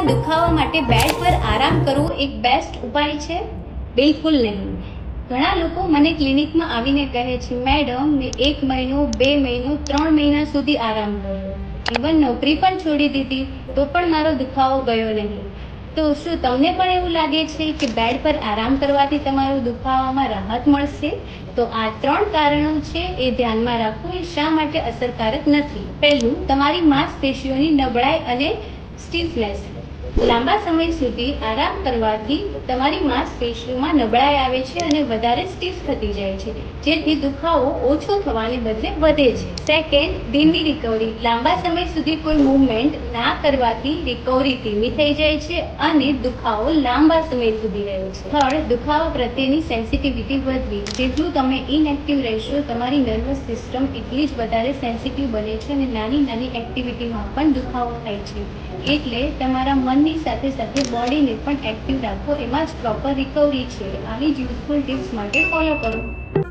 દુખાવા માટે બેડ પર આરામ કરવો એક બેસ્ટ ઉપાય છે? બિલકુલ નહીં. ઘણા લોકો મને ક્લિનિકમાં આવીને કહે છે, મેડમ મેં 1 મહિનો, 2 મહિનો, 3 મહિના સુધી આરામ કર્યો, ઇવન નોકરી પણ છોડી દીધી, તો પણ મારો દુખાવો ગયો નહીં. તો શું તમને પણ એવું લાગે છે કે બેડ પર આરામ કરવાથી તમારો દુખાવામાં રાહત મળશે? તો આ 3 કારણો છે, એ ધ્યાનમાં રાખવું એ શા માટે અસરકારક નથી. પહેલું, તમારી માંસપેશીઓની નબળાઈ અને સ્ટીફનેસ. લાંબા સમય સુધી આરામ કરવાથી તમારી માંસપેશીઓમાં નબળાઈ આવે છે અને વધારે સ્ટીફ થતી જાય છે, જેથી દુખાવો ઓછો થવાને બદલે વધે છે. સેકન્ડ, ધીમી રિકવરી. લાંબા સમય સુધી કોઈ મૂવમેન્ટ ના કરવાથી રિકવરી ધીમી થઈ જાય છે અને દુખાવો લાંબા સમય સુધી રહે છે. થર્ડ, દુખાવા પ્રત્યેની સેન્સિટિવિટી વધવી. જેટલું તમે ઇનએક્ટિવ રહેશો, તમારી નર્વસ સિસ્ટમ એટલી જ વધારે સેન્સિટિવ બને છે અને નાની નાની એક્ટિવિટીમાં પણ દુખાવો થાય છે. એટલે તમારા મનની સાથે સાથે બોડીને પણ એક્ટિવ રાખો, એમાં જ પ્રોપર રિકવરી છે. આવી જ યુઝફુલ ટિપ્સ માટે ફોલો કરો.